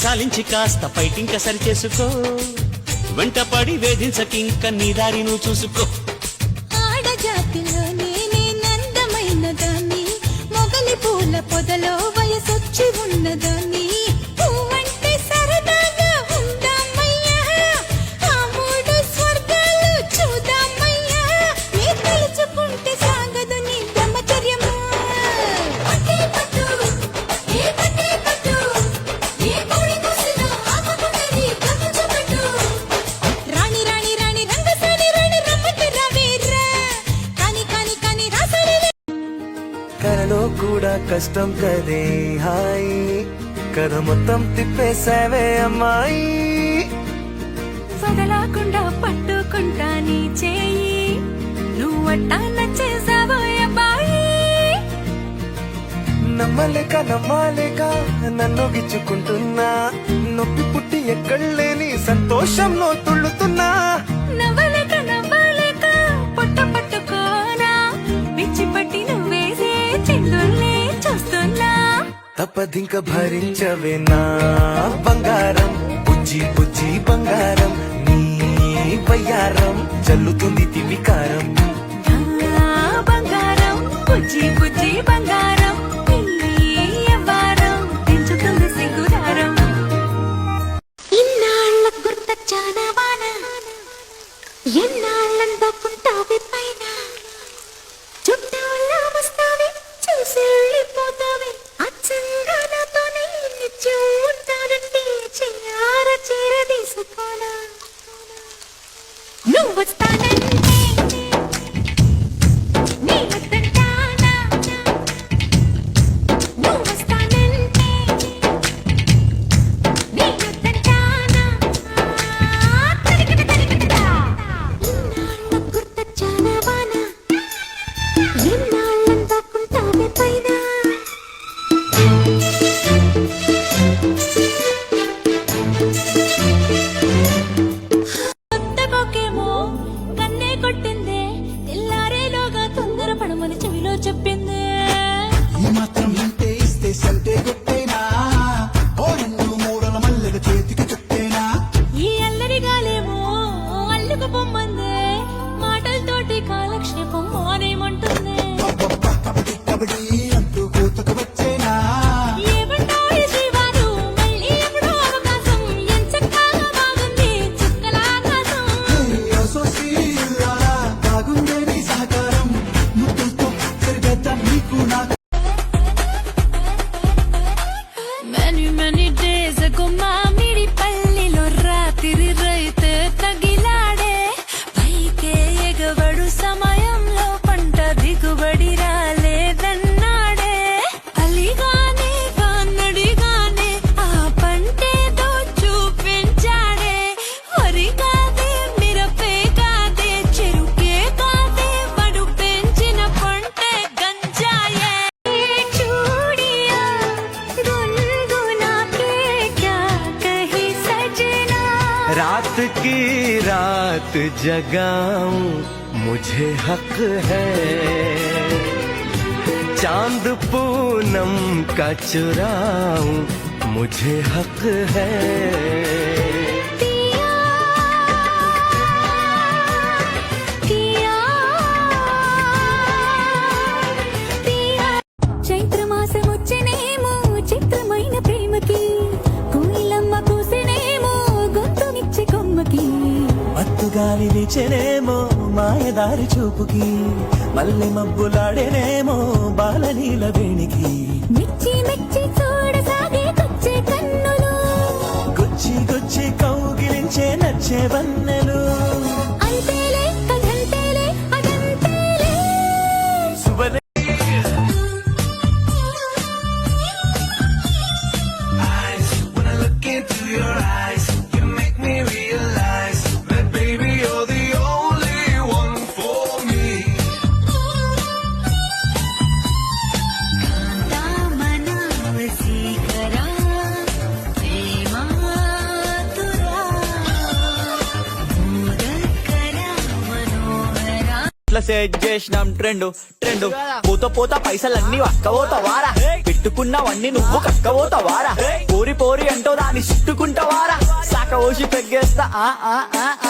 చాలించి కాస్త ఫైటింక సరి చేసుకో వెంటపడి వేధించకింక నీ దారి నువ్వు చూసుకో ఆడజాతిలో నేనే నందమైన దాన్ని మొగలి పూల పొదలో వయసొచ్చి ఉన్నదాన్ని పువ్వంటే సరదాగా ఉందామయ్యా ఆ మూడు స్వర్గాలు చూద్దామయ్యా నీ తలుచుకుంటే సాగదు నీ బ్రహ్మచర్యము రాణి రాణి రాణి రంగసాని రాణి రమ్మటి రవీరా కాని కాని కాని రాసలి కరలో కూడా కష్టం కదే హాయి కథ మొత్తం తిప్పేసావే అమ్మాయి వదలకుండా పట్టుకుంటా నీ చేయి నువ్వట్టా నచ్చేసావో అబ్బాయి నమ్మలేక నమ్మాలేక నన్ను గిచ్చుకుంటున్నా నొప్పి పుట్టి ఎక్కడలేని సంతోషంలో తుళ్ళుతున్నా నవ్వలేక నవ్వలేక పొట్ట పట్టుకోనా పిచ్చి పట్టి నువ్వేసే చిందుల్ని చూస్తున్నా తప్పదింక భరించవే నా బంగారం బుజ్జి బుజ్జి బంగారం నీ వయ్యారం చల్లుతుంది తివికారం నా బంగారం బుజ్జి బుజ్జి బంగారం నీ యవ్వారం పెంచుతుంది సిగ్గుదారం ఇన్నాళ్ళ గుర్తొచ్చానా వాన ఎన్నాళ్ళందాకుంటావి పైన చుట్టాళ్ళ వస్తావి చూసి వెళ్ళిపోతావి అచ్చంగా నాతోనే నిత్యం ఉంటానంటే చెయ్యార చీర తీసుకోనా నువ్వు వస్తానంటే నీ వద్దంటానా నువ్వు వస్తానంటే నీ వద్దంటానా ఇన్నాళ్ళ గుర్తొచ్చానా వాన ఎన్నాళ్ళందాకుంటావి పైన కొత్తకోకేమో కన్నే కొట్టిందే తెల్లారేలోగా తొందర పడమని చెవిలో చెప్పింది ఈ మాత్రం ఇంతే ఇస్తే సంతే కొట్టేనా ఓ రెండు మూడల మల్లెల చేతికి చుట్టేనా ఈ అల్లరి గాలేమో అల్లుకు పొమ్మందే మాటలతోటి కాలక్షేపం మానేమంటుంది అబ్బబ్బా కబడ్డీ కబడ్డీ అంటూ కూతకు వచ్చేనా ఏమంటాయి శ్రీవారు మళ్ళీ ఎప్పుడో అవకాశం ఎంచక్కా బాగుంది చుక్కల ఆకాశం అయ్యో సోసీలారా బాగుందే నీ సహకారం ముద్దులతో సరిగేద్దాం నీకు నాకు Many days ago మామిడి పల్లిలో రాత్రి రైతే తగిలాడే పైకే ఎగబడు సమయంలో పంట దిగుబడి రాలేదన్నాడే అలిగానే కాన్నడిగానే ఆ పంటేదో చూపించాడే వరి కాదే మిరపే కాదే చెరుకే కాదే వడు పెంచిన పంటే గంజాయే చూడియా गुनगुना के क्या कही सजना रात की रात जगाऊं मुझे हक है चांद पूनम का चुराऊं मुझे हक है पिया पिया पिया చైత్రమాసమొచ్చినేమో చిత్రమైన ప్రేమకి కోయిలమ్మ కూసినేమో గొంతునిచ్చే కొమ్మకి మత్తు గాలి వీచెనేమో మాయదారి చూపుకి మల్లె మబ్బులాడేనేమో బాలనీల వేణికి మెచ్చి మెచ్చి చూడసాగే కొచ్చే కన్నులు గుచ్చి గుచ్చి కౌగిలించే నచ్చే వన్నెలు అంతేలే కథంతేలే అదంతేలే శుభలే When I look into your eyes, you make me realize that baby you're the only one for me. దామన ఇట్లా సెట్ చేసినాం ట్రెండ్ పోత పోత పైసలన్నీ అక్కబోతావారా పెట్టుకున్నవన్నీ నువ్వు కక్కబోతావారా పోరి అంటో దాన్ని చుట్టుకుంటావారా సాక ఓసి పెగ్గేస్తా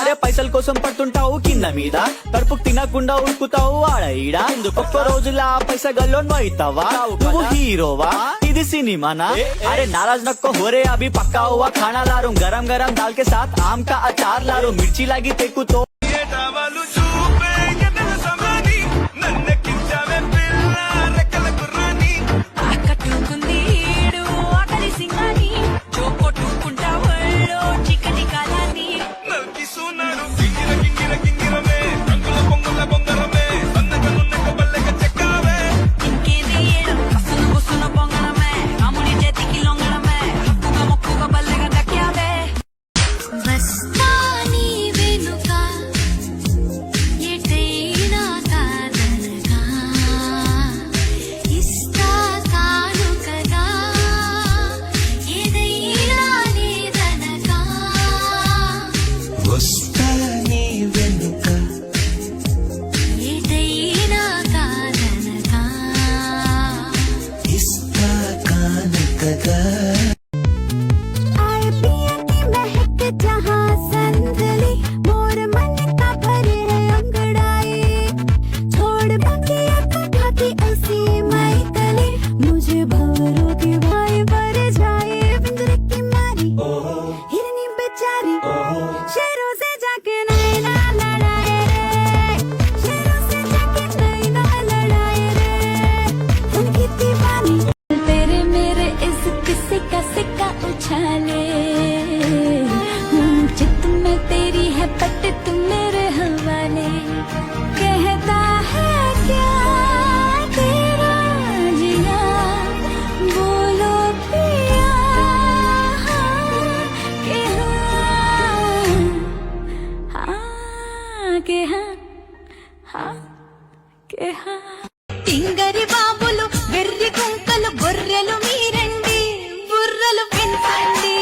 అరే పైసల కోసం పడుతుంటావు కింద మీద కడుపుకు తినకుండా ఉడుకుతావు ఆడ ఈడ ఒక్క రోజులా పైసా గల్లోన్ అవుతావా నువ్వు హీరోవా ఇది సినిమానా अरे नाराज नको हो रे अभी पक्का हुआ खाना ला रूं गरम गरम दाल के साथ आम का अचार ला रूं मिर्ची लगी तेकू तो ఏటావాలు చూపే ఎదల సమాని నన్నెక్కించావే పిల్ల రెక్కల కుర్రాని కట్టుకుంది ఈడు ఆకలి సింగాని జోకొట్టుకుంటా ఒళ్ళో చికటి కాలాని నల్కి సూనాడు కింగిరమే రంగుల పొంగుల బొంగరమే సన్నగనున్నక బల్లెక చెక్కావే ఇంకేది ఏడు కసన బుసన పొంగడమే రాముడి చేతికి లొంగడమే హక్కుగా మొక్కుగా బల్లెగా దక్కావే వస్తా నీ వెనుక ఎటైనా కాదనగా ఇస్తా కానుకగా ఏదైనా లేదనగా వస్తా నీ వెనుక ఏదైనా కాదనగా ఇస్తా కానుకగా आए पिया की महक जहाँ संदली मोर मन का भरे है अंगड़ाई छोड़ बकिया कथा की ऐसी माई तले मुझे भवरों की भाई भर जाए पिंजरे की मारी हिरनी बेचारी शेरों से जाके नैना लड़ाए रे शेरों से जाके नैना लड़ाए रे उनकी दीवानी तेरे मेरे इस किस्से का सिक्का उछाले चित में तेरी है पट तुम मेरे हवाले कहता है क्या तेरा जिया बोलो पिया के हाँ के हाँ తింగరి బాబులు వెర్రి కుంకలు గొర్రెలు మీరండి బుర్రలు పెంచండి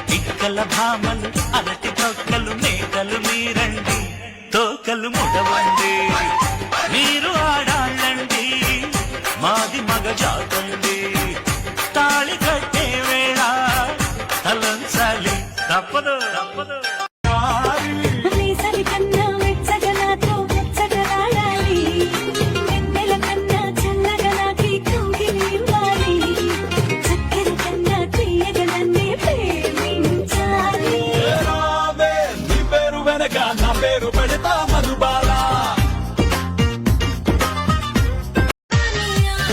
పిక్కల భామలు అరటి తొక్కలు మేకలు మీరండి తోకలు ముడవండి మీరు ఆడాళ్ళండి మాది మగ జాతండి తాళి కట్టే వేళ తలంచాలి తప్పదు వేసవి కన్నా వెచ్చగా నాతో వెచ్చగలాడాలి వెన్నెల కన్నా చల్లగా నాకి కౌగిలి ఇవ్వాలి చక్కెర కన్నా తీయగా నన్నే ప్రేమించాలి నీ పేరు వెనక నా పేరు పెడతా మధుబాల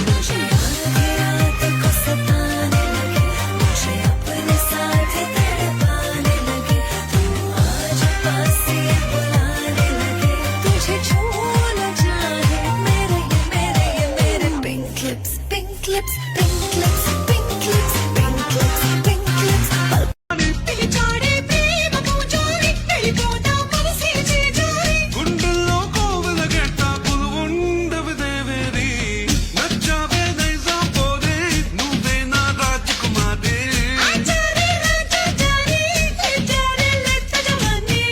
मुझे आगे रात को सताने लगे मुझे अपने साथ तड़पाने लगे तू आज पास ये बुलाने लगे तुझे छूना चाहे मेरे pink lips pink lips pink lips pink lips pink lips pink lips పిలిచాడే ప్రేమ పూజారి వెళ్ళిపోతా కలిసి చేజారి గుండెల్లో కోవెల గెట్ట పులువుండవి దేవేరి నచ్చావే నైజా పోరే నువ్వే నా రాజకుమారి ఆచారి రాజాచారి లేచారి లెచ్చ జవాని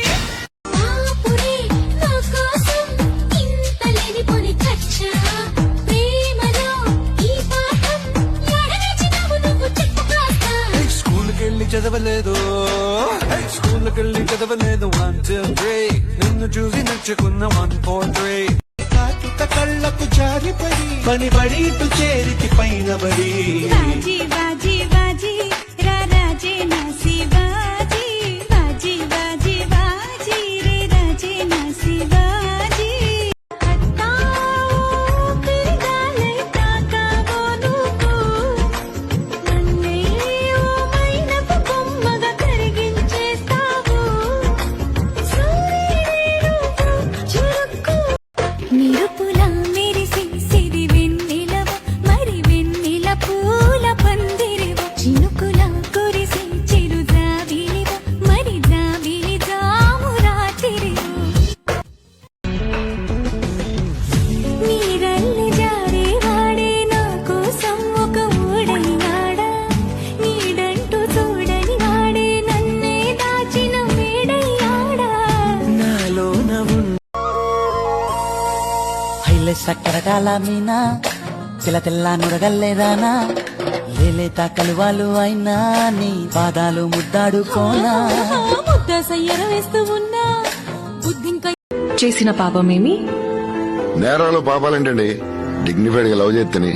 ఆపురే నా కోసం ఇంత లేనిపోని చర్చ ప్రేమలో ఈ పాఠం ఎడనచ్చినావు నువ్వు చెప్పు కాస్త స్కూల్కెళ్ళి చదవలేదు స్కూల్కెళ్ళి చదవలేదు 1 2 3 నిన్ను చూసి నచ్చుకున్న 1 4 3 కాకిత కళ్ళకు జారిపడి పనిబడి ఇటు చేరికి పైన బడి బాజీ బాజీ బాజీ రా రాజే నా శివాజీ బాజీ బాజీ బాజీ రే రాజే నా శివాజీ హట్టావు తిరగాలై తాకావో నువ్వు నన్నే ఓ మైనపు బొమ్మగా కరిగించేస్తావు సూర్యుడే నువ్వు చురుక్కు నిరుపులా మెరిసే సిరి వెన్నెలవ మరి వెన్నెల పూల పందిరివ చినుకుల తెల్లె సక్కరటాల మీనా తెల్ల తెల్ల నురగల్లేదానా లేలేత కలువాలు అయినా నీ పాదాలు ముద్దాడుకోనా ముద్ద సయ్యర వేస్తూ ఉన్నా బుద్ధింక చేసిన పాపమేమి నేరాలు పాపాలేంటండి డిగ్నిఫైడ్ గా లవ్ చేస్తేనే